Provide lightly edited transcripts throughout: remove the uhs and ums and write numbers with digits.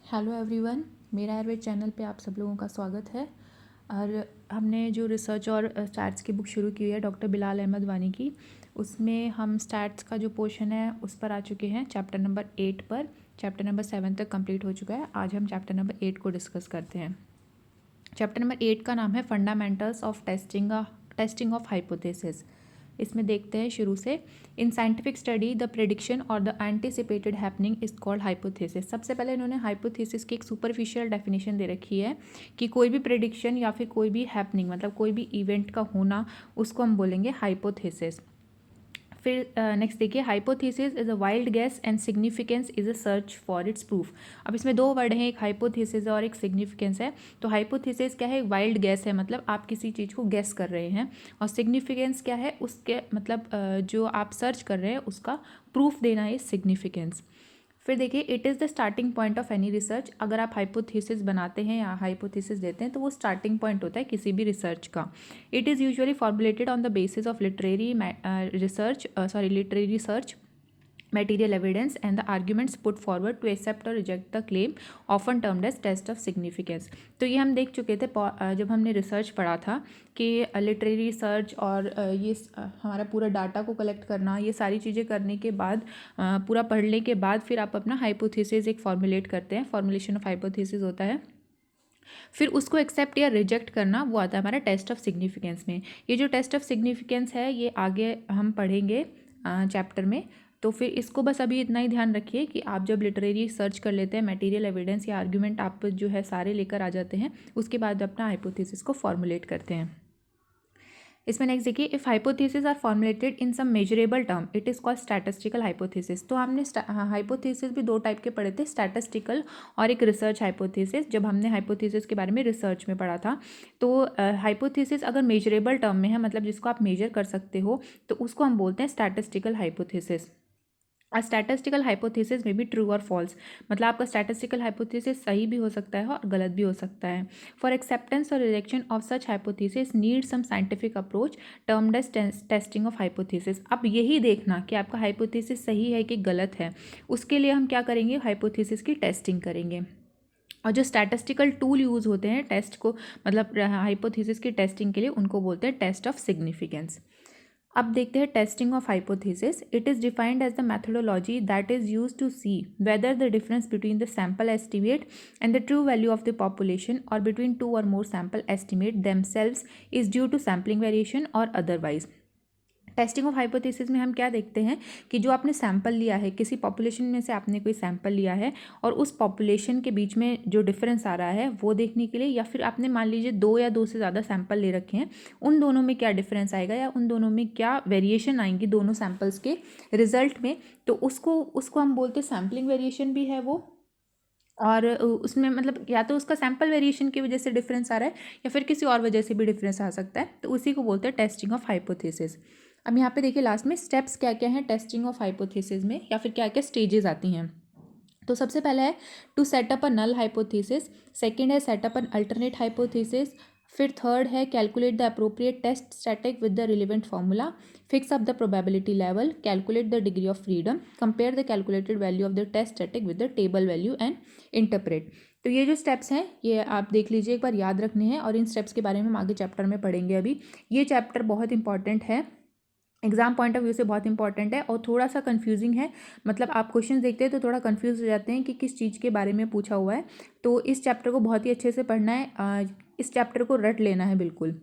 Hello everyone, मेरा Ayurveda channel पे आप सब लोगों का स्वागत है। और हमने जो रिसर्च और स्टैट्स की बुक शुरू की है डॉक्टर बिलाल अहमद वानी की, उसमें हम स्टैट्स का जो पोर्शन है उस पर आ चुके हैं चैप्टर नंबर 8 पर। चैप्टर नंबर 7 तक कंप्लीट हो चुका है। आज हम चैप्टर नंबर 8 को डिस्कस करते हैं। चैप्टर नंबर 8 का नाम है fundamentals of testing of hypothesis. इसमें देखते हैं शुरू से। In scientific study the prediction और the anticipated happening is called hypothesis. सबसे पहले इन्होंने हाइपोथेसिस की एक सुपरफिशियल डेफिनेशन दे रखी है कि कोई भी प्रेडिक्शन या फिर कोई भी हैपनिंग मतलब कोई भी इवेंट का होना, उसको हम बोलेंगे हाइपोथेसिस। फिर नेक्स्ट देखिए, hypothesis is a wild guess and significance is a search for its proof. अब इसमें दो वर्ड हैं, एक हाइपोथेसिस है और एक सिग्निफिकेंस है। तो हाइपोथेसिस क्या है? वाइल्ड गेस है, मतलब आप किसी चीज़ को गेस कर रहे हैं। और सिग्निफिकेंस क्या है? उसके मतलब जो आप सर्च कर रहे हैं उसका प्रूफ देना है सिग्निफिकेंस। फिर देखिए, it is the starting point of any research. अगर आप हाइपोथेसिस बनाते हैं या हाइपोथेसिस देते हैं तो वो स्टार्टिंग पॉइंट होता है किसी भी रिसर्च का। It is usually formulated on the basis of literary research, material evidence and the arguments put forward to accept or reject the claim, often termed as test of significance। तो ये हम देख चुके थे जब हमने रिसर्च पढ़ा था कि लिटरेरी रिसर्च और हमारा पूरा डाटा को कलेक्ट करना, ये सारी चीज़ें करने के बाद, पूरा पढ़ने के बाद फिर आप अपना हाइपोथेसिस एक फॉर्मुलेट करते हैं। फॉर्मुलेशन ऑफ हाइपोथेसिस होता है। फिर उसको एक्सेप्ट या रिजेक्ट करना, वो आता है हमारा टेस्ट ऑफ सिग्निफिकेंस में। ये जो टेस्ट ऑफ सिग्निफिकेंस है ये आगे हम पढ़ेंगे चैप्टर में। तो फिर इसको बस अभी इतना ही ध्यान रखिए कि आप जब लिटरेरी सर्च कर लेते हैं, मटेरियल एविडेंस या आर्ग्यूमेंट आप जो है सारे लेकर आ जाते हैं, उसके बाद अपना हाइपोथेसिस को फॉर्मुलेट करते हैं। इसमें नेक्स्ट देखिए, if hypothesis are formulated in some measurable term it is called statistical hypothesis. तो हमने हाइपोथेसिस भी दो टाइप के पढ़े थे, स्टैटिस्टिकल और एक रिसर्च हाइपोथेसिस, जब हमने हाइपोथेसिस के बारे में रिसर्च में पढ़ा था। तो हाइपोथेसिस अगर मेजरेबल टर्म में है, मतलब जिसको आप मेजर कर सकते हो, तो उसको हम बोलते हैं स्टैटिस्टिकल हाइपोथेसिस। अ स्टैटिस्टिकल हाइपोथेसिस में भी ट्रू और फॉल्स, मतलब आपका स्टैटिस्टिकल हाइपोथेसिस सही भी हो सकता है और गलत भी हो सकता है। फॉर एक्सेप्टेंस और rejection of such hypothesis need some scientific approach termed as testing of hypothesis. अब यही देखना कि आपका हाइपोथेसिस सही है कि गलत है, उसके लिए हम क्या करेंगे? हाइपोथेसिस की टेस्टिंग करेंगे। और जो स्टैटिस्टिकल टूल यूज़ होते हैं टेस्ट को, मतलब हाइपोथेसिस की टेस्टिंग के लिए, उनको बोलते हैं टेस्ट ऑफ सिग्निफिकेंस। अब देखते हैं testing of hypothesis. It is defined as the methodology that is use to see whether the difference between the sample estimate and the true value of the population और between two और more sample estimate themselves is due to sampling variation और otherwise. Testing of hypothesis में हम क्या देखते हैं कि जो आपने सैंपल लिया है, किसी पॉपुलेशन में से आपने कोई सैंपल लिया है और उस पॉपुलेशन के बीच में जो डिफरेंस आ रहा है वो देखने के लिए, या फिर आपने मान लीजिए दो या दो से ज़्यादा सैंपल ले रखे हैं, उन दोनों में क्या डिफरेंस आएगा या उन दोनों में क्या वेरिएशन आएंगी दोनों सैंपल्स के रिजल्ट में, तो उसको हम बोलते हैं सैम्पलिंग वेरिएशन भी है वो। और उसमें मतलब या तो उसका सैम्पल वेरिएशन की वजह से डिफरेंस आ रहा है या फिर किसी और वजह से भी डिफरेंस आ सकता है, तो उसी को बोलते हैं टेस्टिंग ऑफ हाइपोथेसिस। अब यहाँ पे देखिए लास्ट में स्टेप्स क्या क्या हैं टेस्टिंग ऑफ हाइपोथेसिस में, या फिर क्या क्या स्टेजेस आती हैं। तो सबसे पहला है to setup a null hypothesis, second है सेटअप एन अल्टरनेट हाइपोथेसिस, फिर थर्ड है calculate the appropriate test static with the relevant formula, fix up the probability level, calculate the degree of freedom, compare the calculated value of the test static with the table value and interpret. तो ये जो steps हैं ये आप देख लीजिए, एक बार याद रखने हैं, और इन स्टेप्स के बारे में हम आगे चैप्टर में पढ़ेंगे। अभी ये चैप्टर बहुत इंपॉर्टेंट है, एग्जाम पॉइंट ऑफ व्यू से बहुत इंपॉर्टेंट है और थोड़ा सा कंफ्यूजिंग है, मतलब आप क्वेश्चन देखते हैं तो थोड़ा कंफ्यूज हो जाते हैं कि किस चीज़ के बारे में पूछा हुआ है। तो इस चैप्टर को बहुत ही अच्छे से पढ़ना है, इस चैप्टर को रट लेना है बिल्कुल।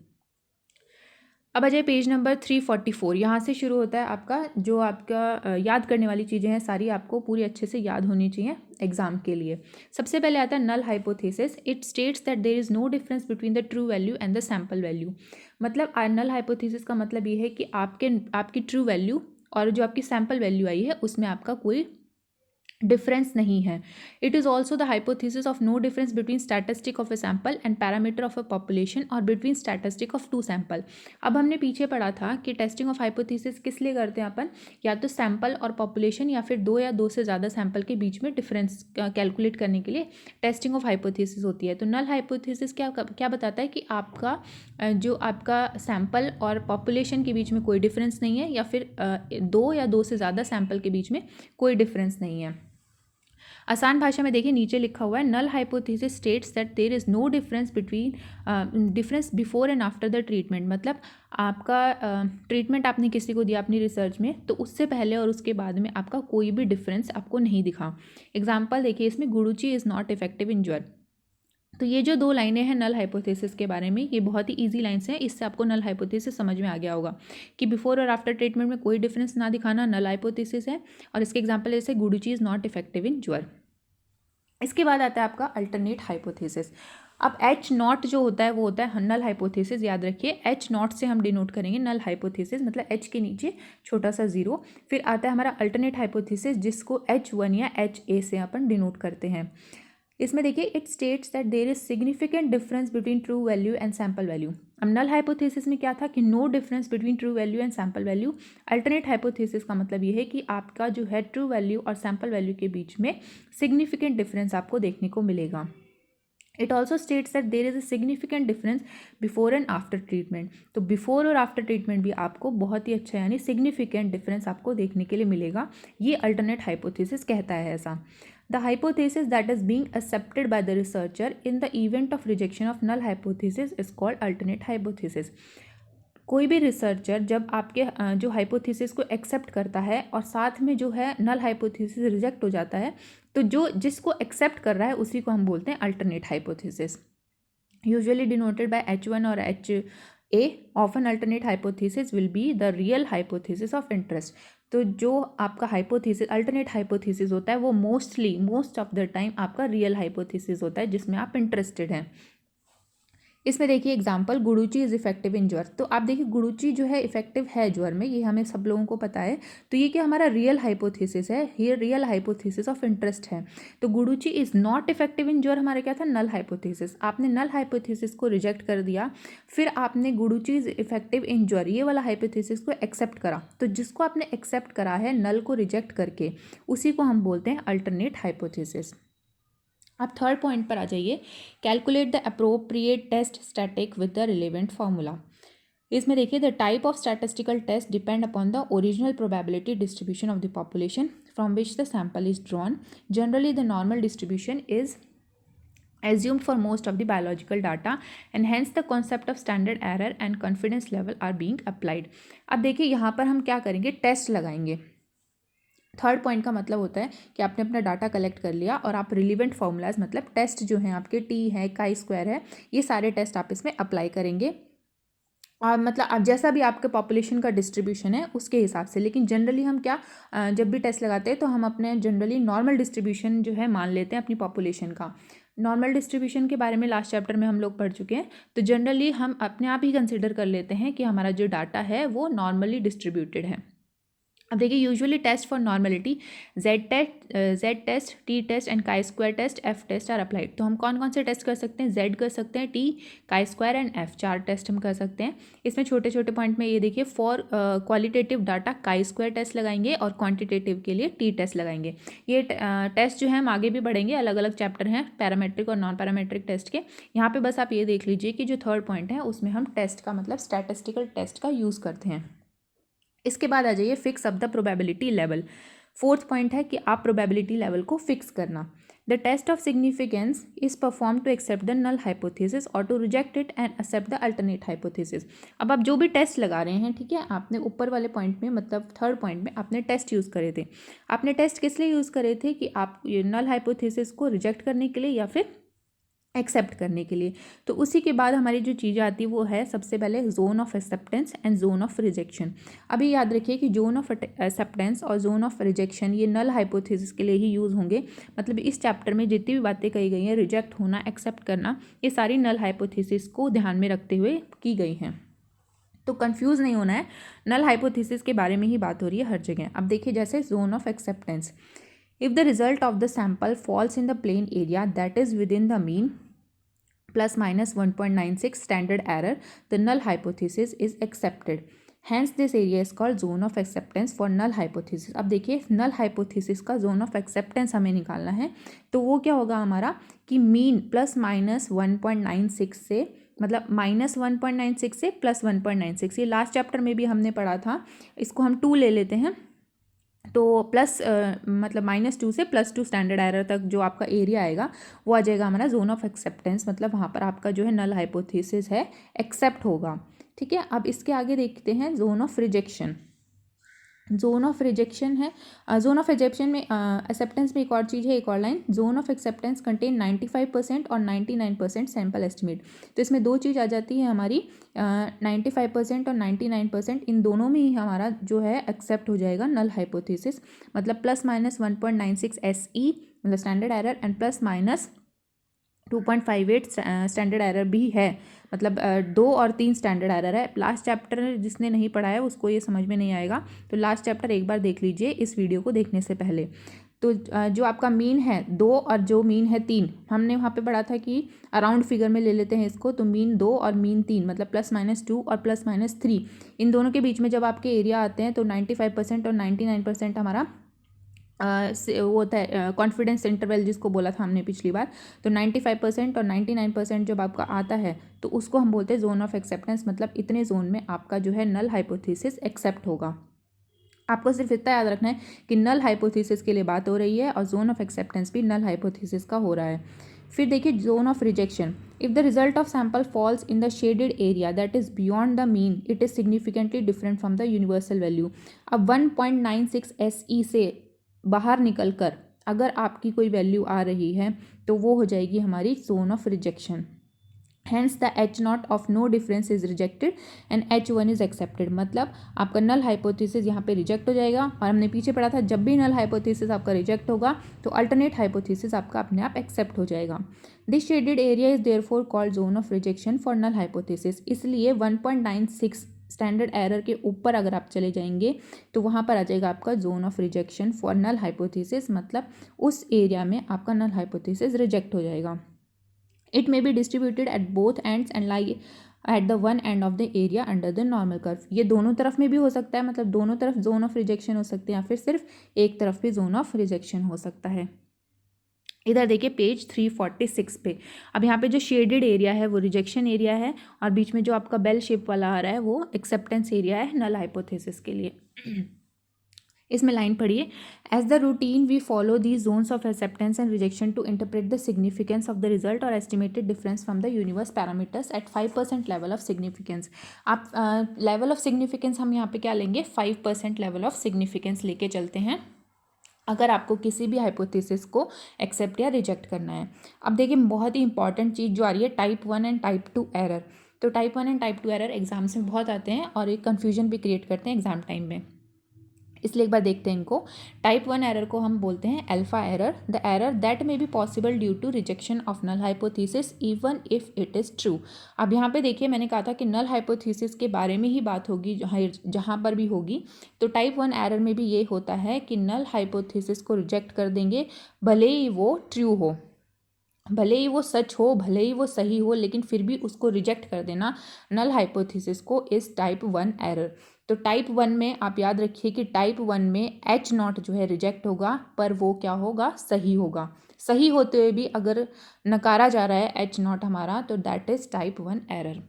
अब आ जाए पेज नंबर 344। यहाँ से शुरू होता है आपका जो आपका याद करने वाली चीज़ें हैं, सारी आपको पूरी अच्छे से याद होनी चाहिए एग्जाम के लिए। सबसे पहले आता है null hypothesis. It states that there is no difference between the true value and the sample value. मतलब नल हाइपोथेसिस का मतलब ये है कि आपकी ट्रू वैल्यू और जो आपकी सैम्पल वैल्यू आई है उसमें आपका कोई डिफरेंस नहीं है। It is also the hypothesis of no difference between statistic of a sample and parameter of a population और between statistic of two sample. अब हमने पीछे पढ़ा था कि टेस्टिंग ऑफ हाइपोथेसिस किस लिए करते हैं अपन, या तो सैम्पल और पॉपुलेशन या फिर दो या दो से ज़्यादा सैम्पल के बीच में डिफरेंस कैलकुलेट करने के लिए टेस्टिंग ऑफ हाइपोथेसिस होती है। तो नल हाइपोथेसिस क्या बताता है कि आपका जो आपका सैम्पल और पॉपुलेशन के बीच में कोई डिफरेंस नहीं है, या फिर दो या दो से ज़्यादा सैम्पल के बीच में कोई डिफरेंस नहीं है। आसान भाषा में देखिए नीचे लिखा हुआ है, null hypothesis states that there is no difference before and after the treatment. मतलब आपका ट्रीटमेंट आपने किसी को दिया अपनी रिसर्च में, तो उससे पहले और उसके बाद में आपका कोई भी डिफरेंस आपको नहीं दिखा। एग्जाम्पल देखिए इसमें, guduchi is not effective in ज्वर। तो ये जो 2 लाइनें हैं नल हाइपोथेसिस के बारे में, ये बहुत ही इजी लाइन्स हैं। इससे आपको नल हाइपोथेसिस समझ में आ गया होगा कि बिफोर और आफ्टर ट्रीटमेंट में कोई डिफरेंस ना दिखाना नल हाइपोथेसिस है। और इसके एग्जांपल जैसे guduchi is not effective in ज्वर। इसके बाद आता है आपका अल्टरनेट हाइपोथेसिस। अब एच नॉट जो होता है वो होता है नल हाइपोथेसिस, याद रखिए एच नॉट से हम डिनोट करेंगे नल हाइपोथेसिस, मतलब एच के नीचे छोटा सा जीरो। फिर आता है हमारा अल्टरनेट हाइपोथेसिस, जिसको H1 या HA से अपन डिनोट करते हैं। इसमें देखिए, it states that there is significant difference between true value and sample value. अब नल हाइपोथेसिस में क्या था कि no difference between true value and sample value. Alternate hypothesis का मतलब ये है कि आपका जो है ट्रू वैल्यू और सैम्पल वैल्यू के बीच में सिग्निफिकेंट डिफरेंस आपको देखने को मिलेगा। It also states that there is a significant difference before and after treatment. तो बिफोर और आफ्टर ट्रीटमेंट भी आपको बहुत ही अच्छा यानी सिग्निफिकेंट डिफरेंस आपको देखने के लिए मिलेगा। ये अल्टरनेट हाइपोथेसिस कहता है ऐसा। The hypothesis that is being accepted by the researcher in the event of rejection of null hypothesis is called alternate hypothesis. कोई भी रिसर्चर जब आपके जो हाइपोथेसिस को एक्सेप्ट करता है और साथ में जो है नल हाइपोथेसिस रिजेक्ट हो जाता है, तो जो जिसको एक्सेप्ट कर रहा है उसी को हम बोलते हैं alternate hypothesis. Usually denoted by H1 और HA। Often alternate hypothesis will be the real hypothesis of interest. तो जो आपका हाइपोथेसिस अल्टरनेट हाइपोथेसिस होता है वो मोस्ट ऑफ द टाइम आपका रियल हाइपोथेसिस होता है जिसमें आप इंटरेस्टेड हैं। इसमें देखिए example, guduchi is effective in ज्वर। तो आप देखिए गुडुची जो है इफेक्टिव है ज्वर में, ये हमें सब लोगों को पता है। तो ये क्या हमारा रियल हाइपोथेसिस है, ये रियल हाइपोथेसिस ऑफ इंटरेस्ट है। तो guduchi is not effective in ज्वर हमारा क्या था, नल हाइपोथेसिस। आपने नल हाइपोथेसिस को रिजेक्ट कर दिया, फिर आपने गुडुची इज़ इफेक्टिव इन ज्वर ये वाला हाइपोथेसिस को एक्सेप्ट करा। तो जिसको आपने एक्सेप्ट करा है नल को रिजेक्ट करके, उसी को हम बोलते हैं अल्टरनेट हाइपोथेसिस। अब थर्ड पॉइंट पर आ जाइए, calculate the appropriate test static with the relevant formula. इसमें देखिए, the type of statistical test depend upon the original probability distribution of the population from which the sample is drawn. Generally the normal distribution is assumed for most of the biological data and hence the concept of standard error and confidence level are being applied। अब देखिए यहाँ पर हम क्या करेंगे, test लगाएंगे। Third point का मतलब होता है कि आपने अपना डाटा कलेक्ट कर लिया और आप रिलीवेंट फार्मूलाज मतलब टेस्ट जो हैं आपके टी है, काई स्क्वायर है, ये सारे टेस्ट आप इसमें अप्लाई करेंगे। और मतलब अब जैसा भी आपके पॉपुलेशन का डिस्ट्रीब्यूशन है उसके हिसाब से। लेकिन जनरली हम क्या जब भी टेस्ट लगाते हैं तो हम अपने जनरली नॉर्मल डिस्ट्रीब्यूशन जो है मान लेते हैं अपनी पॉपुलेशन का। नॉर्मल डिस्ट्रीब्यूशन के बारे में लास्ट चैप्टर में हम लोग पढ़ चुके हैं। तो जनरली हम अपने आप ही कंसिडर कर लेते हैं कि हमारा जो डाटा है वो नॉर्मली डिस्ट्रीब्यूटेड है। अब देखिए, usually test for normality z test, t test and chi square test, f test are applied. तो हम कौन कौन से टेस्ट कर सकते हैं, जेड कर सकते हैं, T, chi square and F, 4 test हम कर सकते हैं। इसमें छोटे छोटे पॉइंट में ये देखिए, for qualitative data chi square test लगाएंगे और क्वांटिटेटिव के लिए टी टेस्ट लगाएंगे। ये टेस्ट जो है हम आगे भी बढ़ेंगे, अलग अलग चैप्टर हैं पैरामेट्रिक और नॉन पैरामेट्रिक टेस्ट के। यहाँ पे बस आप ये देख लीजिए कि जो थर्ड पॉइंट है उसमें हम टेस्ट का मतलब स्टैटिस्टिकल टेस्ट का यूज़ करते हैं। इसके बाद आ जाइए, fix up the probability level. Fourth point है कि आप प्रोबेबिलिटी लेवल को फिक्स करना। The test of significance is perform to accept the null hypothesis और to reject it and accept the alternate hypothesis. अब आप जो भी टेस्ट लगा रहे हैं, ठीक है, आपने ऊपर वाले पॉइंट में मतलब थर्ड पॉइंट में आपने टेस्ट यूज़ करे थे। आपने टेस्ट किस लिए यूज़ करे थे कि आप नल हाइपोथेसिस को रिजेक्ट करने के लिए या फिर एक्सेप्ट करने के लिए। तो उसी के बाद हमारी जो चीज़ आती है वो है सबसे पहले zone of acceptance and zone of rejection. अभी याद रखिए कि जोन ऑफ एक्सेप्टेंस और जोन ऑफ रिजेक्शन ये नल हाइपोथेसिस के लिए ही यूज़ होंगे। मतलब इस चैप्टर में जितनी भी बातें कही गई हैं, रिजेक्ट होना, एक्सेप्ट करना, ये सारी नल हाइपोथेसिस को ध्यान में रखते हुए की गई हैं। तो कंफ्यूज नहीं होना है, नल हाइपोथेसिस के बारे में ही बात हो रही है हर जगह। अब देखिए, जैसे zone of acceptance, if the result of the sample false in the plain area that is with in the mean plus minus 1.96 standard error, the null hypothesis is accepted. Hence this area is called zone of acceptance for null hypothesis। अब देखिए, null hypothesis का zone of acceptance हमें निकालना है। तो वो क्या होगा हमारा कि मीन प्लस माइनस 1.96 से, मतलब माइनस 1.96 से प्लस 1.96, ये लास्ट चैप्टर में भी हमने पढ़ा था। इसको हम 2 ले लेते हैं। तो प्लस मतलब -2 से +2 स्टैंडर्ड एरर तक जो आपका एरिया आएगा वो आ जाएगा हमारा जोन ऑफ एक्सेप्टेंस, मतलब वहाँ पर आपका जो है नल हाइपोथेसिस है एक्सेप्ट होगा। ठीक है, अब इसके आगे देखते हैं zone of rejection. Zone of rejection है, जोन ऑफ रिजेक्शन में एक्सेप्टेंस में एक और चीज़ है, एक और line, zone of acceptance contain 95% और 99% सैम्पल एस्टिमेट। तो इसमें दो चीज़ आ जाती है हमारी, 95% और 99%, इन दोनों में ही हमारा जो है एक्सेप्ट हो जाएगा नल हाइपोथेसिस, मतलब ±1.96 SE मतलब standard error and +-2.58 standard error भी है, मतलब 2 और 3 स्टैंडर्ड एरर है। लास्ट चैप्टर जिसने नहीं पढ़ा है उसको ये समझ में नहीं आएगा, तो लास्ट चैप्टर एक बार देख लीजिए इस वीडियो को देखने से पहले। तो जो आपका मीन है 2 और जो मीन है 3, हमने वहाँ पे पढ़ा था कि अराउंड फिगर में ले लेते हैं इसको, तो मीन 2 और मीन 3 मतलब +-2 और +-3, इन दोनों के बीच में जब आपके एरिया आते हैं तो 95% और 99% हमारा वो होता है कॉन्फिडेंस इंटरवल जिसको बोला था हमने पिछली बार। तो 95% और 99% जब आपका आता है तो उसको हम बोलते हैं जोन ऑफ एक्सेप्टेंस, मतलब इतने जोन में आपका जो है नल हाइपोथेसिस एक्सेप्ट होगा। आपको सिर्फ इतना याद रखना है कि नल हाइपोथेसिस के लिए बात हो रही है और जोन ऑफ एक्सेप्टेंस भी नल हाइपोथेसिस का हो रहा है। फिर देखिए zone of rejection, if the result of sample false in the shaded area that is beyond the mean it is significantly different from the universal value. अब 1.96 SE से बाहर निकलकर अगर आपकी कोई वैल्यू आ रही है तो वो हो जाएगी हमारी zone of rejection. Hence the H0 of no difference is rejected and H1 is accepted, मतलब आपका नल हाइपोथेसिस यहाँ पे रिजेक्ट हो जाएगा। और हमने पीछे पढ़ा था जब भी नल हाइपोथेसिस आपका रिजेक्ट होगा तो अल्टरनेट हाइपोथेसिस आपका अपने आप एक्सेप्ट हो जाएगा। This shaded area is therefore called zone of rejection for null hypothesis. इसलिए 1.96 स्टैंडर्ड एरर के ऊपर अगर आप चले जाएंगे तो वहाँ पर आ जाएगा आपका zone of rejection for null hypothesis, मतलब उस एरिया में आपका नल हाइपोथेसिस रिजेक्ट हो जाएगा। It may be distributed at both ends and lie at the one end of the area under the normal curve. ये दोनों तरफ में भी हो सकता है, मतलब दोनों तरफ जोन ऑफ रिजेक्शन हो सकते हैं, या फिर सिर्फ एक तरफ भी जोन ऑफ रिजेक्शन हो सकता है। इधर देखिए पेज 346 पे, अब यहाँ पे जो शेडेड एरिया है वो रिजेक्शन एरिया है और बीच में जो आपका बेल शेप वाला आ रहा है वो एक्सेप्टेंस एरिया है नल हाइपोथेसिस के लिए। इसमें लाइन पढ़िए, as the routine we follow the zones of acceptance and rejection to interpret the significance of the result और estimated difference from the universe parameters at 5% level of significance. आप level of significance हम यहाँ पे क्या लेंगे, 5% level of significance लेके चलते हैं अगर आपको किसी भी हाइपोथेसिस को एक्सेप्ट या रिजेक्ट करना है। अब देखिए बहुत ही इंपॉर्टेंट चीज़ जो आ रही है टाइप 1 एंड टाइप 2 एरर। तो type 1 and type 2 error exams में बहुत आते हैं और एक कन्फ्यूजन भी क्रिएट करते हैं एग्जाम टाइम में, इसलिए एक बार देखते हैं इनको। टाइप 1 एरर को हम बोलते हैं alpha error, the error that may be possible due to rejection of null hypothesis even if it is true. अब यहाँ पे देखिए मैंने कहा था कि नल हाइपोथेसिस के बारे में ही बात होगी जहाँ पर भी होगी। तो टाइप 1 एरर में भी ये होता है कि नल हाइपोथेसिस को रिजेक्ट कर देंगे, भले ही वो ट्रू हो, भले ही वो सच हो, भले ही वो सही हो, लेकिन फिर भी उसको रिजेक्ट कर देना नल हाइपोथेसिस को इस टाइप 1 एरर। तो टाइप 1 में आप याद रखिए कि टाइप 1 में H0 जो है रिजेक्ट होगा, पर वो क्या होगा, सही होगा। सही होते हुए भी अगर नकारा जा रहा है H0 हमारा, तो that is type 1 error.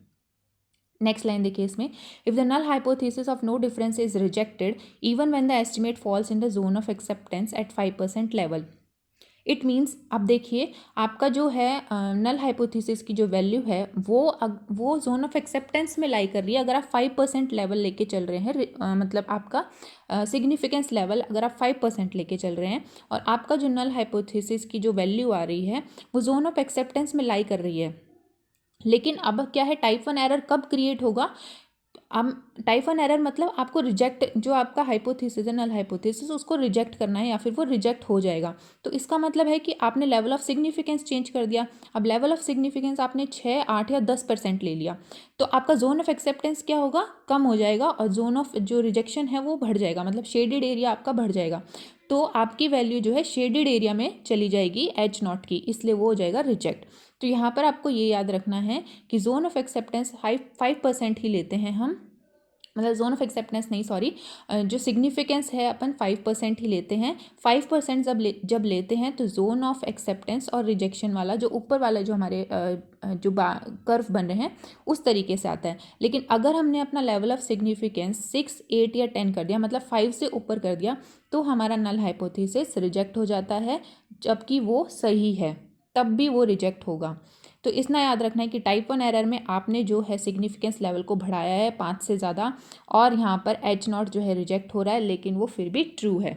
Next line देखिए इसमें, if the null hypothesis of no difference is rejected even when the estimate falls in the zone of acceptance at 5% level. It means, अब देखिए आपका जो है नल हाइपोथेसिस की जो value है वो जोन ऑफ एक्सेप्टेंस में लाई कर रही है। अगर आप 5% लेवल लेके चल रहे हैं, मतलब आपका सिग्निफिकेंस लेवल अगर आप 5% लेके चल रहे हैं और आपका जो नल हाइपोथेसिस की जो वैल्यू आ रही है वो जोन ऑफ एक्सेप्टेंस में लाई कर रही है, लेकिन अब क्या है, टाइप 1 एरर कब क्रिएट होगा। अब टाइप 1 एरर मतलब आपको रिजेक्ट, जो आपका हाइपोथेसिस है नल हाइपोथेसिस उसको रिजेक्ट करना है या फिर वो रिजेक्ट हो जाएगा। तो इसका मतलब है कि आपने लेवल ऑफ सिग्निफिकेंस चेंज कर दिया। अब लेवल ऑफ सिग्निफिकेंस आपने 6, 8 या 10% ले लिया, तो आपका जोन ऑफ एक्सेप्टेंस क्या होगा, कम हो जाएगा और जोन ऑफ जो रिजेक्शन है वो बढ़ जाएगा, मतलब शेडेड एरिया आपका बढ़ जाएगा। तो आपकी वैल्यू जो है शेडेड एरिया में चली जाएगी H0 की, इसलिए वो हो जाएगा रिजेक्ट। तो यहाँ पर आपको ये याद रखना है कि जोन ऑफ एक्सेप्टेंस 5% ही लेते हैं हम मतलब जोन ऑफ एक्सेप्टेंस नहीं, सॉरी, जो सिग्निफिकेंस है अपन 5% ही लेते हैं। 5% जब लेते हैं तो जोन ऑफ एक्सेप्टेंस और रिजेक्शन वाला जो ऊपर वाला जो हमारे जो कर्व बन रहे हैं उस तरीके से आता है। लेकिन अगर हमने अपना लेवल ऑफ सिग्निफिकेंस 6, 8 या 10 कर दिया, मतलब 5 से ऊपर कर दिया, तो हमारा नल हाइपोथेसिस रिजेक्ट हो जाता है, जबकि वो सही है तब भी वो रिजेक्ट होगा। तो इतना याद रखना है कि टाइप 1 एरर में आपने जो है सिग्निफिकेंस लेवल को बढ़ाया है 5 से ज़्यादा, और यहाँ पर H0 जो है रिजेक्ट हो रहा है, लेकिन वो फिर भी ट्रू है।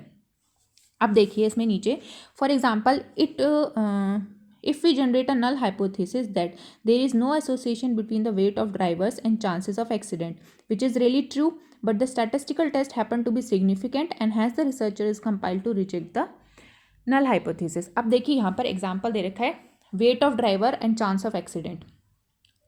अब देखिए इसमें नीचे, for example if we generate a null hypothesis that there is no association between the weight of drivers and chances of accident, which is really true, but the statistical test happen to be significant and hence the researcher is compelled to reject the null hypothesis। अब देखिए यहाँ पर example दे रखा है weight of driver and chance of accident.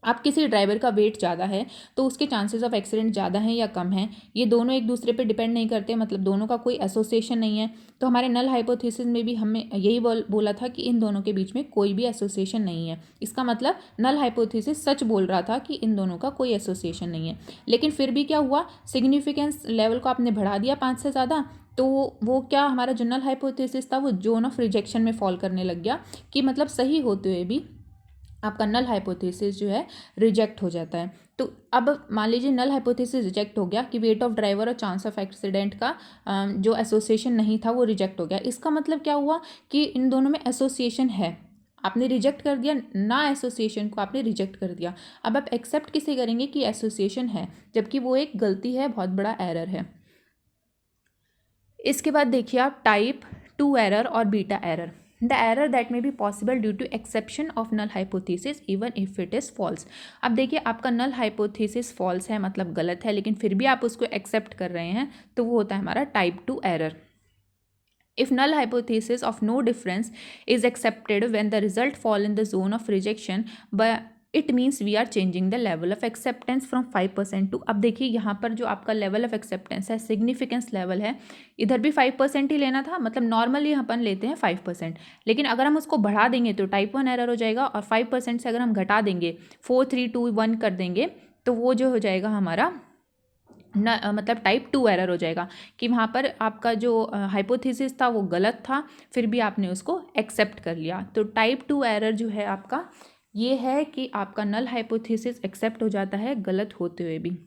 अब किसी driver का wait ज़्यादा है तो उसके चांसेस ऑफ एक्सीडेंट ज़्यादा हैं या कम हैं, ये दोनों एक दूसरे पे डिपेंड नहीं करते, मतलब दोनों का कोई एसोसिएशन नहीं है। तो हमारे नल हाइपोथेसिस में भी हमें यही बोला था कि इन दोनों के बीच में कोई भी एसोसिएशन नहीं है। इसका मतलब नल हाइपोथेसिस सच बोल रहा था कि इन दोनों का कोई एसोसिएशन नहीं है। लेकिन फिर भी क्या हुआ, सिग्निफिकेंस लेवल को आपने बढ़ा दिया 5 से ज़्यादा, तो वो क्या, हमारा जो नल हाइपोथेसिस था वो जोन ऑफ रिजेक्शन में फॉल करने लग गया, कि मतलब सही होते हुए भी आपका नल हाइपोथेसिस जो है रिजेक्ट हो जाता है। तो अब मान लीजिए नल हाइपोथेसिस रिजेक्ट हो गया कि वेट ऑफ ड्राइवर और चांस ऑफ एक्सीडेंट का जो एसोसिएशन नहीं था वो रिजेक्ट हो गया। इसका मतलब क्या हुआ कि इन दोनों में एसोसिएशन है, आपने रिजेक्ट कर दिया ना, एसोसिएशन को आपने रिजेक्ट कर दिया। अब आप एक्सेप्ट किसे करेंगे कि एसोसिएशन है, जबकि वो एक गलती है, बहुत बड़ा एरर है। इसके बाद देखिए आप टाइप 2 एरर और beta error. The error that may be possible due to exception of null hypothesis even if it is false. अब देखिए आपका नल हाइपोथेसिस फॉल्स है, मतलब गलत है, लेकिन फिर भी आप उसको एक्सेप्ट कर रहे हैं, तो वो होता है हमारा type 2 error. If null hypothesis of no difference is accepted when the result fall in the zone of rejection, but it means we are changing the level of acceptance from 5% to, अब देखिए यहाँ पर जो आपका level of acceptance है, significance level है, इधर भी 5% ही लेना था, मतलब नॉर्मली अपन लेते हैं 5%, लेकिन अगर हम उसको बढ़ा देंगे तो टाइप 1 एरर हो जाएगा, और 5% से अगर हम घटा देंगे 4, 3, 2, 1 कर देंगे, तो वो जो हो जाएगा हमारा मतलब टाइप 2 एरर हो जाएगा, कि वहाँ पर आपका जो हाइपोथेसिस था वो गलत था, फिर भी आपने उसको एक्सेप्ट कर लिया। तो टाइप 2 एरर जो है आपका ये है कि आपका नल हाइपोथेसिस एक्सेप्ट हो जाता है गलत होते हुए भी।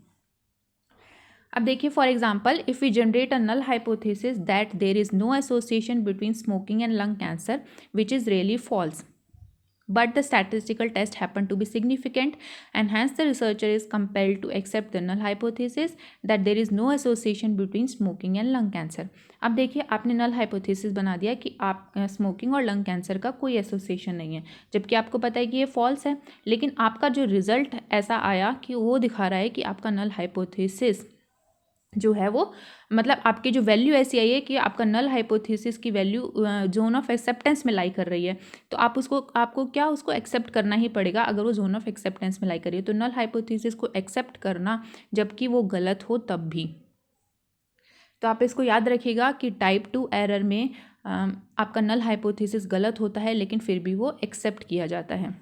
अब देखिए for example, if we generate a null hypothesis that there is no association between smoking and lung cancer which is really false, but the statistical test happened to be significant and hence the researcher is compelled to accept the null hypothesis that there is no association between smoking and lung cancer। अब देखिए आपने null hypothesis बना दिया कि आप smoking और lung cancer का कोई एसोसिएशन नहीं है, जबकि आपको पता है कि ये फॉल्स है, लेकिन आपका जो रिजल्ट ऐसा आया कि वो दिखा रहा है कि आपका नल हाइपोथेसिस जो है वो, मतलब आपकी जो वैल्यू ऐसी आई है कि आपका नल हाइपोथेसिस की वैल्यू जोन ऑफ एक्सेप्टेंस में लाई कर रही है, तो आपको क्या उसको एक्सेप्ट करना ही पड़ेगा अगर वो जोन ऑफ एक्सेप्टेंस में लाई कर रही है। तो नल हाइपोथेसिस को एक्सेप्ट करना जबकि वो गलत हो तब भी। तो आप इसको याद रखिएगा कि टाइप 2 एरर में आपका नल हाइपोथेसिस गलत होता है, लेकिन फिर भी वो एक्सेप्ट किया जाता है।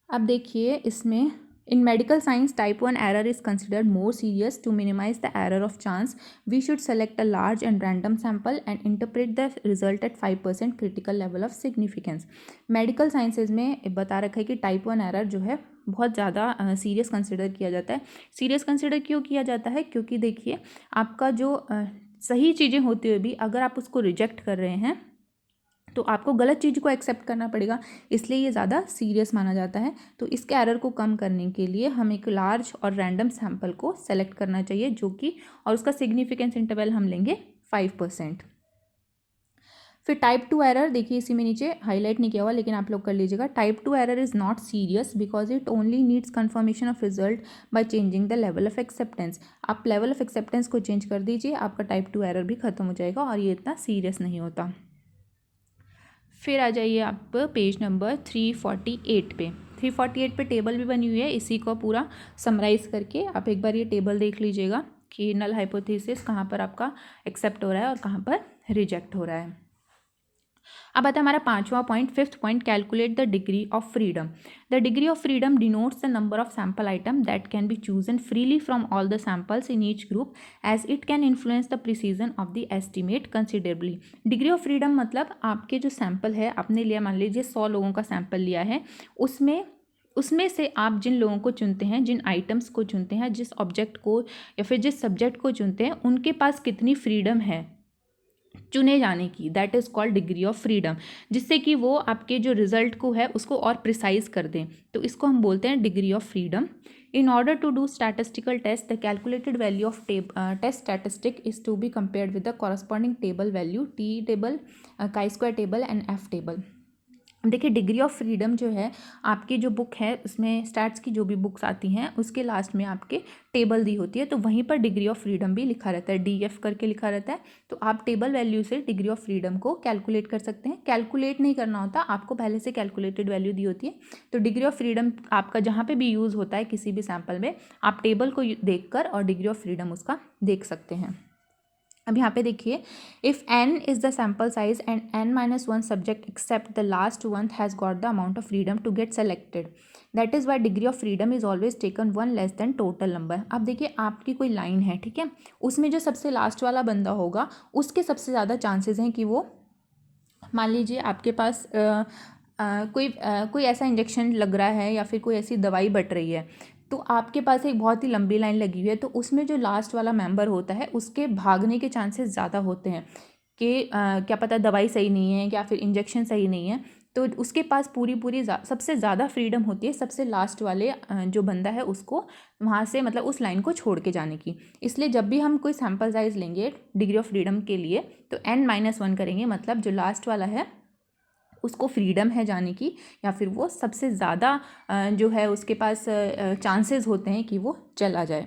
अब देखिए इसमें, in medical science type 1 error is considered more serious. To minimize the error of chance, we should select a large and random sample and interpret the result at 5% critical level of significance। Medical sciences में बता रखा है कि type 1 error जो है बहुत ज़्यादा serious consider किया जाता है। सीरियस कंसिडर क्यों किया जाता है, क्योंकि देखिए आपका जो सही चीज़ें होती हुए भी अगर आप उसको रिजेक्ट कर रहे हैं तो आपको गलत चीज़ को एक्सेप्ट करना पड़ेगा, इसलिए ये ज़्यादा सीरियस माना जाता है। तो इसके एरर को कम करने के लिए हम एक लार्ज और रैंडम सैंपल को सेलेक्ट करना चाहिए, जो कि, और उसका सिग्निफिकेंस इंटरवल हम लेंगे 5%। फिर टाइप 2 एरर देखिए, इसी में नीचे हाईलाइट नहीं किया हुआ, लेकिन आप लोग कर लीजिएगा। Type 2 error is not serious because it only needs confirmation of result by changing the level of acceptance. आप लेवल ऑफ एक्सेप्टेंस को चेंज कर दीजिए, आपका टाइप 2 एरर भी खत्म हो जाएगा और ये इतना सीरियस नहीं होता। फिर आ जाइए आप पेज नंबर 348 पे। 348 पे टेबल भी बनी हुई है, इसी को पूरा समराइज़ करके आप एक बार ये टेबल देख लीजिएगा कि नल हाइपोथेसिस कहाँ पर आपका एक्सेप्ट हो रहा है और कहाँ पर रिजेक्ट हो रहा है। अब आता है हमारा पांचवा point, fifth point, calculate the degree of freedom. The degree of freedom denotes the number of sample item that can be chosen freely from all the samples in each group as it can influence the precision of the estimate considerably. Degree of freedom मतलब आपके जो sample है आपने लिया, मान लीजिए 100 लोगों का सैम्पल लिया है, उसमें से आप जिन लोगों को चुनते हैं, जिन आइटम्स को चुनते हैं, जिस ऑब्जेक्ट को या फिर जिस सब्जेक्ट को चुनते हैं, उनके पास कितनी फ्रीडम है चुने जाने की, that is called degree of freedom, जिससे कि वो आपके जो रिजल्ट को है उसको और प्रिसाइज कर दें, तो इसको हम बोलते हैं degree of freedom. In order to do statistical test, the calculated value of test statistic is to be compared with the corresponding table value, T table, chi-square table and F table। देखिए degree of freedom जो है आपकी जो book है उसमें stats की जो भी बुक्स आती हैं उसके लास्ट में आपके टेबल दी होती है, तो वहीं पर डिग्री ऑफ फ्रीडम भी लिखा रहता है, DF करके लिखा रहता है। तो आप टेबल वैल्यू से डिग्री ऑफ फ्रीडम को कैलकुलेट कर सकते हैं। कैलकुलेट नहीं करना होता, आपको पहले से कैलकुलेटेड वैल्यू दी होती है। तो डिग्री ऑफ फ्रीडम आपका जहाँ पर भी यूज़ होता है किसी भी सैम्पल में, आप टेबल को देख कर और डिग्री ऑफ फ्रीडम उसका देख सकते हैं। अब यहाँ पे देखिए, if n is the sample size and n-1 subject except the last one has got the amount of freedom to get selected, that is why degree of freedom is always taken one less than total number. अब देखिए आपकी कोई line है, ठीक है, उसमें जो सबसे लास्ट वाला बंदा होगा उसके सबसे ज़्यादा चांसेस हैं कि वो, मान लीजिए आपके पास कोई ऐसा इंजेक्शन लग रहा है या फिर कोई ऐसी दवाई बट रही है, तो आपके पास एक बहुत ही लंबी लाइन लगी हुई है, तो उसमें जो लास्ट वाला मेंबर होता है उसके भागने के चांसेस ज़्यादा होते हैं कि क्या पता दवाई सही नहीं है या फिर इंजेक्शन सही नहीं है, तो उसके पास पूरी सबसे ज़्यादा फ्रीडम होती है सबसे लास्ट वाले जो बंदा है उसको वहाँ से, मतलब उस लाइन को छोड़ के जाने की। इसलिए जब भी हम कोई सैम्पल साइज लेंगे डिग्री ऑफ फ्रीडम के लिए तो n-1 करेंगे, मतलब जो लास्ट वाला है उसको फ्रीडम है जाने की, या फिर वो सबसे ज़्यादा जो है उसके पास चांसेस होते हैं कि वो चला जाए।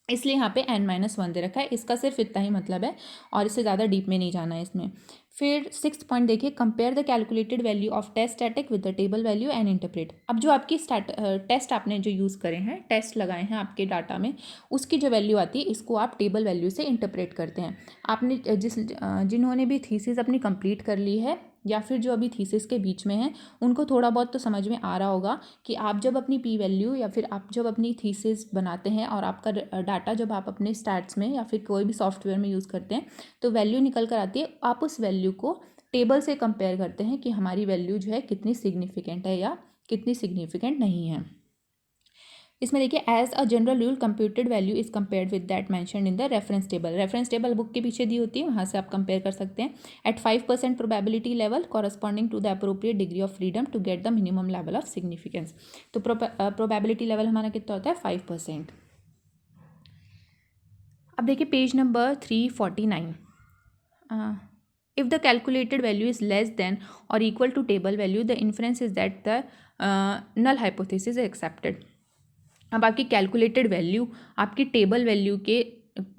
इसलिए यहाँ पे n-1 दे रखा है, इसका सिर्फ इतना ही मतलब है और इससे ज़्यादा डीप में नहीं जाना है इसमें। फिर सिक्स्थ पॉइंट देखिए, compare the calculated value of test static with the table value and interpret. अब जो आपकी टेस्ट आपने जो यूज़ करे हैं, टेस्ट लगाए हैं आपके डाटा में, उसकी जो वैल्यू आती है इसको आप टेबल वैल्यू से इंटरप्रेट करते हैं। आपने जिन्होंने भी थीसिस अपनी कंप्लीट कर ली है या फिर जो अभी थीसिस के बीच में हैं उनको थोड़ा बहुत तो समझ में आ रहा होगा कि आप जब अपनी पी वैल्यू या फिर आप जब अपनी थीसिस बनाते हैं और आपका डाटा जब आप अपने स्टैट्स में या फिर कोई भी सॉफ्टवेयर में यूज़ करते हैं तो वैल्यू निकल कर आती है, आप उस वैल्यू को टेबल से कंपेयर करते हैं कि हमारी वैल्यू जो है कितनी सिग्निफिकेंट है या कितनी सिग्निफिकेंट नहीं है। इसमें देखिए, as a general rule computed value is compared with that mentioned in the reference table. Reference table book के पीछे दी होती है, वहाँ से आप कंपेयर कर सकते हैं। At 5% probability level corresponding to the appropriate degree of freedom to get the minimum level of significance. तो प्रोबेबिलिटी लेवल हमारा कितना होता है, 5%। अब देखिए page number 349। If the calculated value is less than or equal to table value, the inference is that the null hypothesis is accepted। अब आपकी calculated value आपकी टेबल वैल्यू के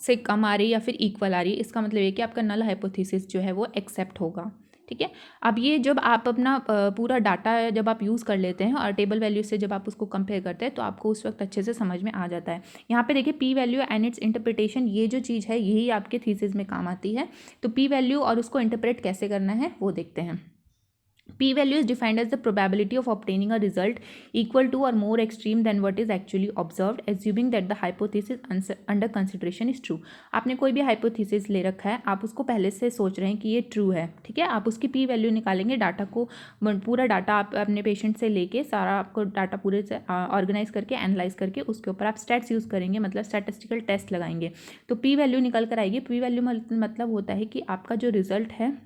से कम आ रही है या फिर इक्वल आ रही है, इसका मतलब है कि आपका नल हाइपोथेसिस जो है वो एक्सेप्ट होगा, ठीक है। अब ये जब आप अपना पूरा डाटा जब आप यूज़ कर लेते हैं और टेबल वैल्यू से जब आप उसको कंपेयर करते हैं तो आपको उस वक्त अच्छे से समझ में आ जाता है। यहाँ पे देखिए P value and it's interpretation, ये जो चीज़ है यही आपके थीसिस में काम आती है। तो पी वैल्यू और उसको इंटरप्रेट कैसे करना है वो देखते हैं। P value is defined as the probability of obtaining a result equal to or more extreme than what is actually observed, assuming that the hypothesis under consideration is true। आपने कोई भी hypothesis ले रखा है, आप उसको पहले से सोच रहे हैं कि ये true है, ठीक है। आप उसकी P वैल्यू निकालेंगे, डाटा को पूरा डाटा आप अपने पेशेंट से लेके सारा आपको डाटा पूरे से ऑर्गेनाइज करके एनालाइज करके उसके ऊपर आप स्टैट्स यूज़ करेंगे, मतलब स्टैटिस्टिकल टेस्ट लगाएंगे, तो P वैल्यू निकल कर आएगी। P वैल्यू मतलब होता है कि आपका जो रिजल्ट है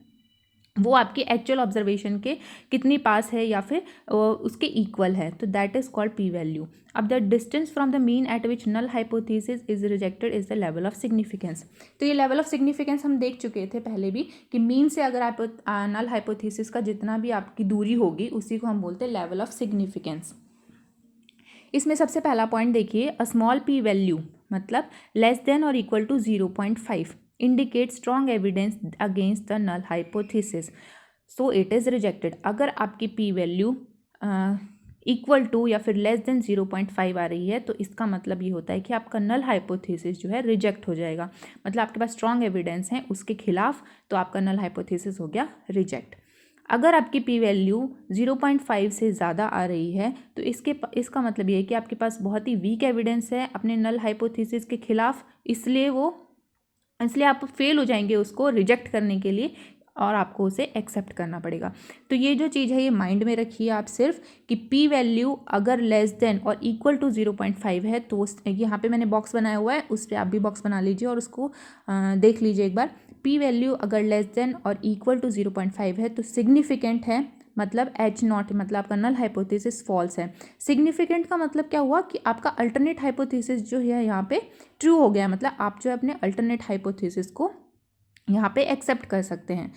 वो आपकी एक्चुअल ऑब्जर्वेशन के कितनी पास है या फिर उसके इक्वल है, तो that is called P value. अब the distance from the mean at which null hypothesis is rejected is the level of significance. तो ये लेवल ऑफ सिग्निफिकेंस हम देख चुके थे पहले भी कि मीन से अगर आप नल हाइपोथेसिस का जितना भी आपकी दूरी होगी उसी को हम बोलते हैं लेवल ऑफ सिग्निफिकेंस। इसमें सबसे पहला पॉइंट देखिए, अ स्मॉल पी वैल्यू मतलब लेस देन और equal to 0.5 indicate strong evidence against the null hypothesis, so it is rejected। अगर आपकी p वैल्यू इक्वल टू या फिर लेस देन 0.5 आ रही है, तो इसका मतलब ये होता है कि आपका नल हाइपोथेसिस जो है रिजेक्ट हो जाएगा। मतलब आपके पास स्ट्रॉन्ग एविडेंस है उसके खिलाफ, तो आपका नल हाइपोथेसिस हो गया रिजेक्ट। अगर आपकी पी वैल्यू 0.5 से ज़्यादा आ रही है, तो इसका मतलब ये है कि आपके पास बहुत ही वीक एविडेंस है अपने नल हाइपोथेसिस के खिलाफ, इसलिए आप फेल हो जाएंगे उसको रिजेक्ट करने के लिए, और आपको उसे एक्सेप्ट करना पड़ेगा। तो ये जो चीज़ है ये माइंड में रखिए आप सिर्फ, कि पी वैल्यू अगर लेस देन और इक्वल टू 0.5 है, तो यहाँ पे मैंने बॉक्स बनाया हुआ है, उस पर आप भी बॉक्स बना लीजिए और उसको देख लीजिए एक बार। पी वैल्यू अगर लेस देन और इक्वल टू 0.5 है तो सिग्निफिकेंट है, मतलब H0, मतलब आपका नल हाइपोथेसिस फॉल्स है। सिग्निफिकेंट का मतलब क्या हुआ कि आपका अल्टरनेट हाइपोथेसिस जो है यहाँ पे ट्रू हो गया, मतलब आप जो है अपने अल्टरनेट हाइपोथेसिस को यहाँ पे एक्सेप्ट कर सकते हैं।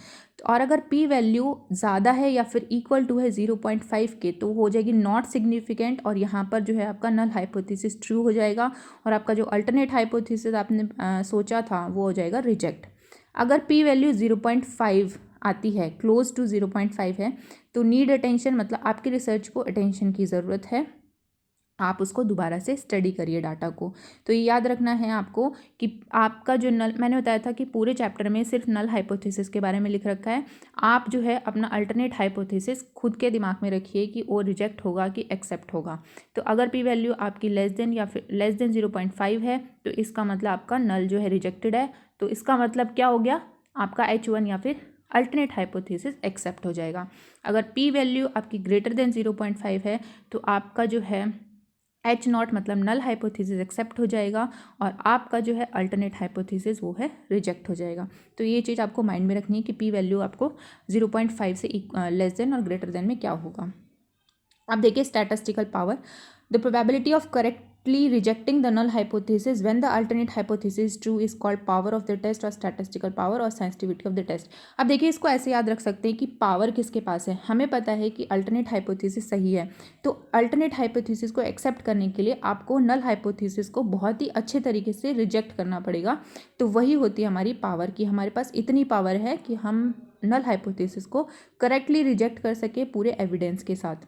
और अगर पी वैल्यू ज़्यादा है या फिर इक्वल टू है 0.5 के, तो हो जाएगी नॉट सिग्निफिकेंट, और यहाँ पर जो है आपका नल हाइपोथेसिस ट्रू हो जाएगा, और आपका जो अल्टरनेट हाइपोथेसिस आपने सोचा था वो हो जाएगा रिजेक्ट। अगर पी वैल्यू 0.5 आती है, क्लोज टू 0.5 है, तो नीड अटेंशन, मतलब आपकी रिसर्च को अटेंशन की ज़रूरत है, आप उसको दोबारा से स्टडी करिए डाटा को। तो ये याद रखना है आपको कि आपका जो नल, मैंने बताया था कि पूरे चैप्टर में सिर्फ नल हाइपोथेसिस के बारे में लिख रखा है। आप जो है अपना अल्टरनेट हाइपोथेसिस खुद के दिमाग में रखिए कि वो रिजेक्ट होगा कि एक्सेप्ट होगा। तो अगर पी वैल्यू आपकी लेस देन या फिर लेस देन 0.5 है, तो इसका मतलब आपका नल जो है रिजेक्टेड है। तो इसका मतलब क्या हो गया, आपका H1 या फिर अल्टरनेट हाइपोथेसिस एक्सेप्ट हो जाएगा। अगर पी वैल्यू आपकी ग्रेटर देन 0.5 है, तो आपका जो है H0 मतलब नल हाइपोथेसिस एक्सेप्ट हो जाएगा, और आपका जो है अल्टरनेट हाइपोथेसिस वो है रिजेक्ट हो जाएगा। तो ये चीज़ आपको माइंड में रखनी है कि पी वैल्यू आपको 0.5 से लेस देन और ग्रेटर देन में क्या होगा। अब देखिए statistical power, the probability of correctly rejecting the null hypothesis when the alternate hypothesis true is called power of the test और स्टैटिस्टिकल पावर और सेंसिटिविटी ऑफ द टेस्ट। अब देखिए इसको ऐसे याद रख सकते हैं कि पावर किसके पास है, हमें पता है कि अल्टरनेट हाइपोथेसिस सही है, तो अल्टरनेट हाइपोथेसिस को एक्सेप्ट करने के लिए आपको नल हाइपोथेसिस को बहुत ही अच्छे तरीके से रिजेक्ट करना पड़ेगा। तो वही होती है हमारी पावर, कि हमारे पास इतनी पावर है कि हम नल हाइपोथेसिस को करेक्टली रिजेक्ट कर सके पूरे एविडेंस के साथ।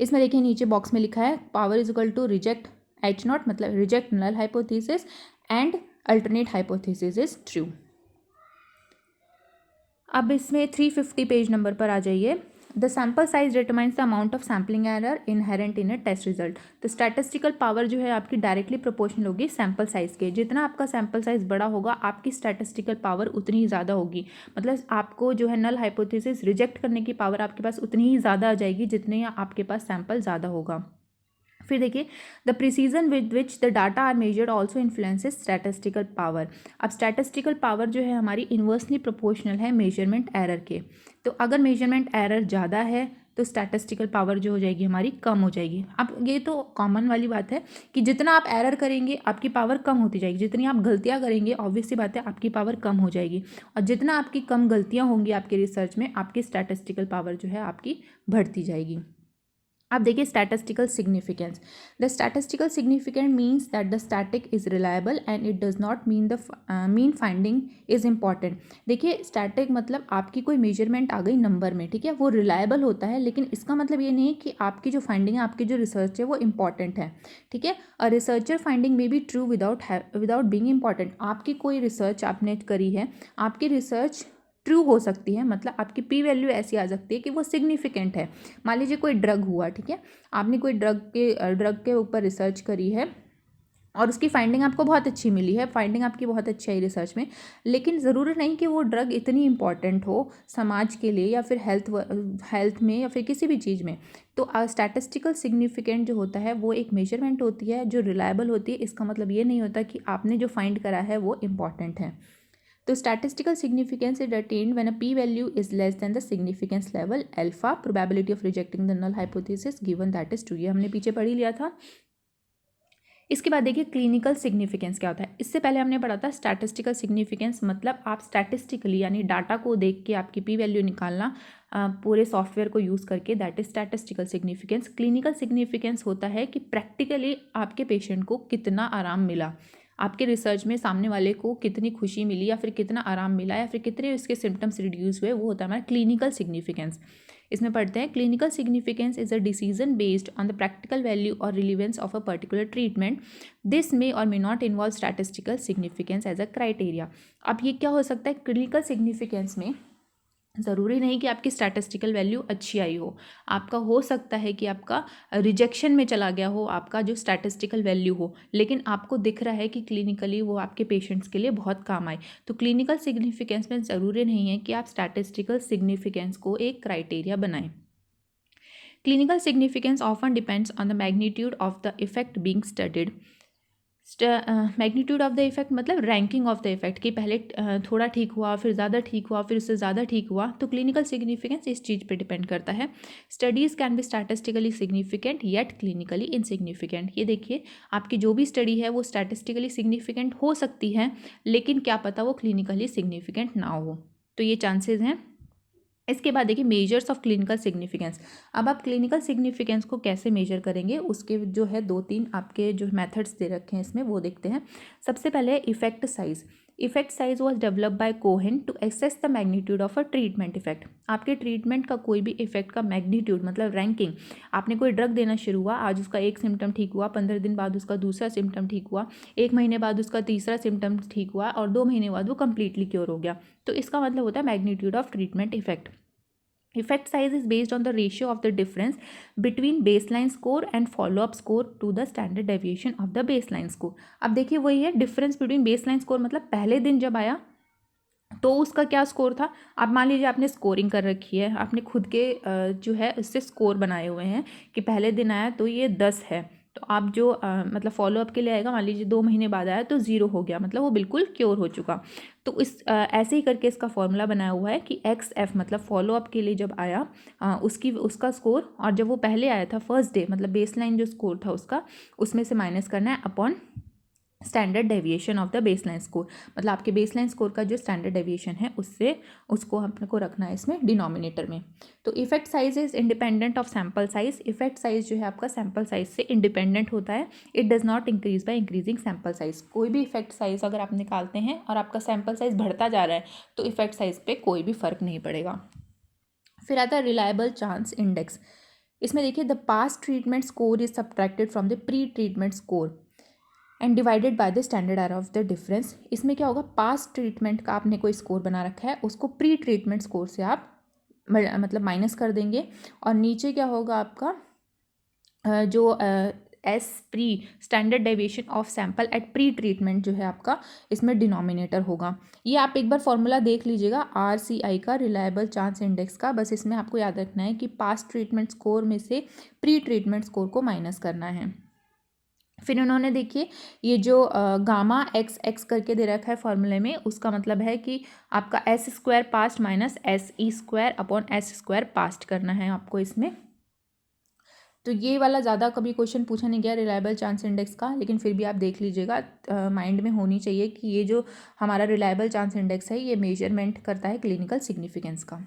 इसमें देखिए नीचे बॉक्स में लिखा है power is equal to reject H0, मतलब reject null hypothesis and alternate hypothesis is true. अब इसमें 350 पेज नंबर पर आ जाइए। The sample size determines the amount of sampling error inherent in a test result. तो स्टैटिस्टिकल पावर जो है आपकी डायरेक्टली प्रोपोर्शनल होगी सैम्पल साइज के, जितना आपका सैम्पल साइज बड़ा होगा आपकी स्टैटिस्टिकल पावर उतनी ही ज़्यादा होगी, मतलब आपको जो है नल हाइपोथेसिस रिजेक्ट करने की पावर आपके पास उतनी ही ज़्यादा आ जाएगी जितने आपके पास सैम्पल ज़्यादा होगा। फिर देखिए the precision with which the data are measured also influences statistical power. अब स्टैटिस्टिकल पावर जो है हमारी इन्वर्सली प्रोपोर्शनल है मेजरमेंट एरर के। तो अगर मेजरमेंट एरर ज़्यादा है तो स्टैटिस्टिकल पावर जो हो जाएगी हमारी कम हो जाएगी। अब ये तो कॉमन वाली बात है कि जितना आप एरर करेंगे आपकी पावर कम होती जाएगी, जितनी आप गलतियाँ करेंगे ऑब्वियस सी बात है आपकी पावर कम हो जाएगी, और जितना आपकी कम गलतियाँ होंगी आपके रिसर्च में आपकी स्टैटिस्टिकल पावर जो है आपकी बढ़ती जाएगी। अब देखिए statistical significance. The statistical significant means that the static is reliable and it does not mean finding is important. देखिए स्टैटिक मतलब आपकी कोई मेजरमेंट आ गई नंबर में, ठीक है, वो रिलायबल होता है, लेकिन इसका मतलब ये नहीं है कि आपकी जो फाइंडिंग है, आपकी जो रिसर्च है वो इंपॉर्टेंट है, ठीक है। A researcher finding may be true without being important. आपकी कोई रिसर्च आपने करी है, आपकी रिसर्च ट्रू हो सकती है, मतलब आपकी पी वैल्यू ऐसी आ सकती है कि वो सिग्निफिकेंट है। मान लीजिए कोई ड्रग हुआ, ठीक है, आपने कोई ड्रग के ऊपर रिसर्च करी है और उसकी फाइंडिंग आपको बहुत अच्छी मिली है, फाइंडिंग आपकी बहुत अच्छी आई रिसर्च में, लेकिन ज़रूरी नहीं कि वो ड्रग इतनी इंपॉर्टेंट हो समाज के लिए या फिर हेल्थ में या फिर किसी भी चीज़ में। तो स्टैटिस्टिकल सिग्निफिकेंट जो होता है वो एक मेजरमेंट होती है जो रिलायबल होती है। इसका मतलब ये नहीं होता कि आपने जो फाइंड करा है वो इंपॉर्टेंट है। तो statistical significance is attained when a p-value is less than the significance level alpha, probability of rejecting the null hypothesis given that is true। ये हमने पीछे पढ़ ही लिया था। इसके बाद देखिए क्लिनिकल सिग्निफिकेंस क्या होता है। इससे पहले हमने पढ़ा था स्टैटिस्टिकल सिग्निफिकेंस, मतलब आप स्टैटिस्टिकली यानी डाटा को देख के आपकी पी वैल्यू निकालना पूरे सॉफ्टवेयर को यूज़ करके, that is statistical significance. Clinical significance होता है कि प्रैक्टिकली आपके पेशेंट को कितना आराम मिला। आपके रिसर्च में सामने वाले को कितनी खुशी मिली या फिर कितना आराम मिला या फिर कितने उसके सिम्टम्स रिड्यूस हुए, वो होता है हमारा क्लिनिकल सिग्निफिकेंस। इसमें पढ़ते हैं clinical significance is a decision based on the practical value और relevance of a particular treatment. This may और may not involve statistical significance as a criteria. अब ये क्या हो सकता है, क्लिनिकल सिग्निफिकेंस में ज़रूरी नहीं कि आपकी स्टैटिस्टिकल वैल्यू अच्छी आई हो, आपका हो सकता है कि आपका रिजेक्शन में चला गया हो आपका जो स्टैटिस्टिकल वैल्यू हो, लेकिन आपको दिख रहा है कि क्लिनिकली वो आपके पेशेंट्स के लिए बहुत काम आए। तो क्लिनिकल सिग्निफिकेंस में ज़रूरी नहीं है कि आप स्टैटिस्टिकल सिग्निफिकेंस को एक क्राइटेरिया बनाएं। Clinical significance often depends on the magnitude of the effect being studied. Magnitude of the effect मतलब रैंकिंग ऑफ द इफेक्ट कि पहले थोड़ा ठीक हुआ, फिर ज़्यादा ठीक हुआ, फिर उससे ज़्यादा ठीक हुआ। तो क्लिनिकल सिग्निफिकेंस इस चीज़ पे डिपेंड करता है। Studies can be statistically significant yet clinically insignificant. ये देखिए, आपकी जो भी स्टडी है वो स्टैटिस्टिकली सिग्निफिकेंट हो सकती है, लेकिन क्या पता वो क्लिनिकली सिग्निफिकेंट ना हो, तो ये चांसेस हैं। इसके बाद देखिए मेजर्स ऑफ क्लिनिकल सिग्निफिकेंस। अब आप क्लिनिकल सिग्निफिकेंस को कैसे मेजर करेंगे, उसके जो है 2-3 आपके जो मेथड्स दे रखे हैं इसमें, वो देखते हैं। सबसे पहले है effect size. Effect size was developed by Cohen to assess the magnitude of a treatment effect. आपके ट्रीटमेंट का कोई भी इफेक्ट का मैग्नीट्यूड मतलब रैंकिंग, आपने कोई ड्रग देना शुरू हुआ, आज उसका एक सिम्टम ठीक हुआ, 15 दिन बाद उसका दूसरा सिम्टम ठीक हुआ, 1 महीने बाद उसका तीसरा सिम्टम ठीक हुआ और 2 महीने बाद वो कंप्लीटली क्योर हो गया, तो इसका मतलब होता है magnitude of treatment effect. Effect size is based on the ratio of the difference between baseline score and follow-up score to the standard deviation of the baseline score। अब देखिए वही है डिफरेंस बिटवीन बेसलाइन स्कोर, मतलब पहले दिन जब आया तो उसका क्या स्कोर था। अब मान लीजिए आपने स्कोरिंग कर रखी है, आपने खुद के जो है उससे स्कोर बनाए हुए हैं कि पहले दिन आया तो ये 10 है, तो आप जो मतलब फॉलोअप के लिए आएगा, मान लीजिए 2 महीने बाद आया तो 0 हो गया, मतलब वो बिल्कुल क्योर हो चुका। तो इस ऐसे ही करके इसका फॉर्मूला बनाया हुआ है कि XF मतलब फॉलोअप के लिए जब आया उसका स्कोर, और जब वो पहले आया था फर्स्ट डे मतलब बेसलाइन जो स्कोर था उसका, उसमें से माइनस करना है upon standard deviation of the baseline score. मतलब आपके बेसलाइन स्कोर का जो स्टैंडर्ड डेविएशन है उससे उसको अपने को रखना है इसमें डिनोमिनेटर में। तो effect size is independent of sample size. Effect size जो है आपका सैम्पल साइज से इंडिपेंडेंट होता है। It does not increase by increasing sample size. कोई भी इफेक्ट साइज अगर आप निकालते हैं और आपका सैम्पल साइज बढ़ता जा रहा है तो इफेक्ट साइज पे कोई भी फर्क नहीं पड़ेगा। फिर आता है रिलायबल चांस इंडेक्स। इसमें देखिए the past treatment score is subtracted from the pre treatment score and divided by the standard error of the difference. इसमें क्या होगा, पास्ट ट्रीटमेंट का आपने कोई स्कोर बना रखा है, उसको प्री ट्रीटमेंट स्कोर से आप मतलब माइनस कर देंगे, और नीचे क्या होगा आपका जो S pre standard deviation of sample at pre treatment जो है आपका इसमें डिनोमिनेटर होगा। ये आप एक बार फॉर्मूला देख लीजिएगा RCI का, रिलायबल चांस इंडेक्स का। बस इसमें आपको याद रखना है कि पास्ट ट्रीटमेंट स्कोर में से प्री ट्रीटमेंट स्कोर को माइनस करना है। फिर उन्होंने देखिए ये जो गामा एक्स करके दे रखा है फॉर्मूले में, उसका मतलब है कि आपका S² past minus SE² upon S² past करना है आपको इसमें। तो ये वाला ज़्यादा कभी क्वेश्चन पूछा नहीं गया रिलायबल चांस इंडेक्स का, लेकिन फिर भी आप देख लीजिएगा, माइंड में होनी चाहिए कि ये जो हमारा रिलायबल चांस इंडेक्स है ये मेजरमेंट करता है क्लिनिकल सिग्निफिकेंस का।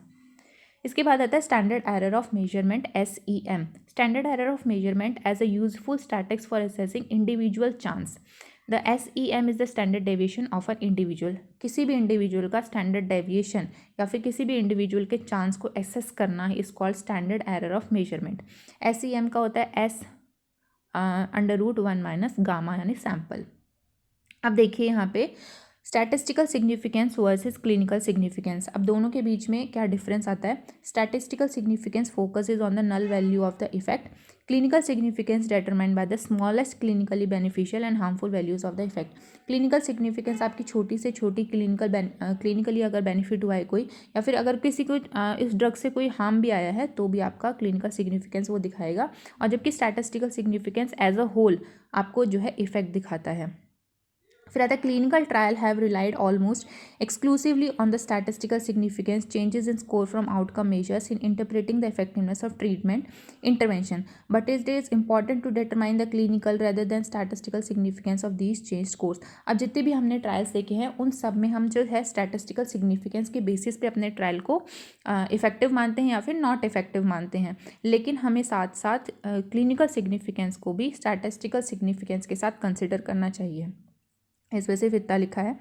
इसके बाद आता है standard error of measurement SEM। Standard error of measurement as a useful statistics for assessing individual chance. The SEM is the standard deviation of an individual. किसी भी इंडिविजुअल का स्टैंडर्ड डेविएशन या फिर किसी भी इंडिविजुअल के चांस को assess करना है is called standard error of measurement. SEM का होता है S√1 माइनस गामा यानी सैम्पल। अब देखिए यहाँ पे statistical significance versus clinical significance, अब दोनों के बीच में क्या डिफरेंस आता है। Statistical significance focuses on the null value of the effect. Clinical significance determined by the smallest clinically beneficial and harmful values of the effect. Clinical significance आपकी छोटी से छोटी क्लिनिकली अगर बेनिफिट हुआ है कोई, या फिर अगर किसी को इस ड्रग से कोई हार्म भी आया है तो भी आपका क्लिनिकल सिग्निफिकेंस वो दिखाएगा, और जबकि statistical significance as a whole आपको जो है इफेक्ट दिखाता है। फिर आता है clinical trial have relied almost exclusively on the statistical significance changes in score from outcome measures in interpreting the effectiveness of treatment intervention, but it is important to determine the clinical rather than statistical significance of these change scores. अब जितने भी हमने trials देखे हैं उन सब में हम जो है स्टैटिस्टिकल सिग्निफिकेंस के बेसिस पे अपने ट्रायल को इफेक्टिव मानते हैं या फिर नॉट इफेक्टिव मानते हैं, लेकिन हमें साथ साथ क्लिनिकल सिग्निफिकेंस को भी स्टैटिस्टिकल सिग्निफिकेंस के साथ कंसिडर करना चाहिए। इस वजह से इतना लिखा है।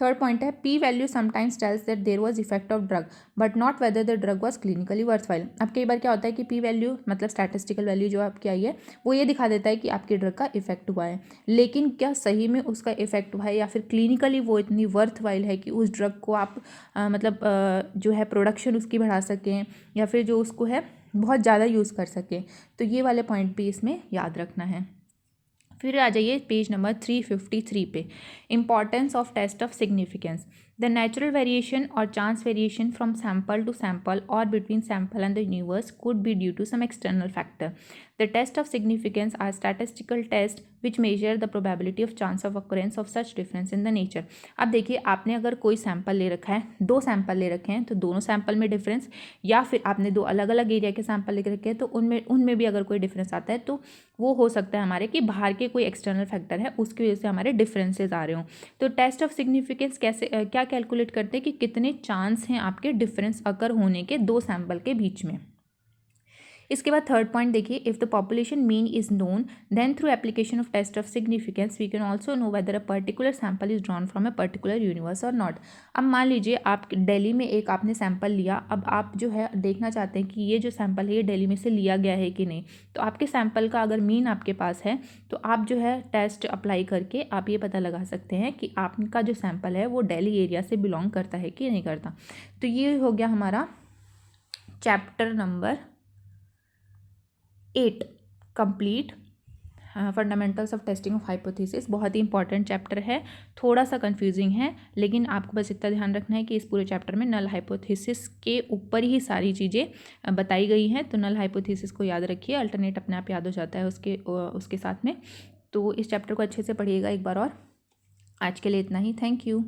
थर्ड पॉइंट है p value sometimes tells that there was effect of drug but not whether the drug was clinically worthwhile. अब कई बार क्या होता है कि पी वैल्यू मतलब स्टैटिस्टिकल वैल्यू जो आपकी आई है वो ये दिखा देता है कि आपके ड्रग का इफेक्ट हुआ है, लेकिन क्या सही में उसका इफेक्ट हुआ है या फिर क्लिनिकली वो इतनी वर्थवाइल है कि उस ड्रग को आप जो है प्रोडक्शन उसकी बढ़ा सकें या फिर जो उसको है बहुत ज़्यादा यूज़ कर सकें। तो ये वाले पॉइंट भी इसमें याद रखना है। फिर आ जाइए पेज नंबर 353 पे, importance of test of significance. The natural variation और chance variation from sample to sample और between sample and the universe could be due to some external factor. The test of significance are statistical test which measure the probability of chance of occurrence of such difference in the nature. अब देखिए आपने अगर कोई sample ले रखा है, दो sample ले रखे हैं, तो दोनों सैम्पल में डिफरेंस, या फिर आपने दो अलग अलग एरिया के सैम्पल ले रखे हैं तो उनमें भी अगर कोई डिफरेंस आता है तो वो हो सकता है हमारे कि बाहर के कोई एक्सटर्नल फैक्टर है उसकी वजह से हमारे डिफरेंसेस आ रहे हों। तो टेस्ट ऑफ सिग्निफिकेंस कैसे क्या कैलकुलेट करते हैं कि कितने चांस हैं आपके डिफरेंस अकर होने के दो सैम्पल के बीच में। इसके बाद थर्ड पॉइंट देखिए, if the population mean is known then through application of test of significance we can also know whether a particular sample is drawn from a particular universe और नॉट। अब मान लीजिए आप दिल्ली में एक आपने सैम्पल लिया, अब आप जो है देखना चाहते हैं कि ये जो सैम्पल है ये दिल्ली में से लिया गया है कि नहीं। तो आपके सैम्पल का अगर मीन आपके पास है तो आप जो है टेस्ट अप्लाई करके आप ये पता लगा सकते हैं कि आपका जो सैम्पल है वो दिल्ली एरिया से बिलोंग करता है कि नहीं करता। तो ये हो गया हमारा chapter number 8 complete, fundamentals of testing of hypothesis. बहुत ही इंपॉर्टेंट चैप्टर है, थोड़ा सा कंफ्यूजिंग है, लेकिन आपको बस इतना ध्यान रखना है कि इस पूरे चैप्टर में नल हाइपोथेसिस के ऊपर ही सारी चीज़ें बताई गई हैं। तो नल हाइपोथेसिस को याद रखिए, अल्टरनेट अपने आप याद हो जाता है उसके साथ में। तो इस चैप्टर को अच्छे से पढ़िएगा एक बार और। आज के लिए इतना ही, थैंक यू।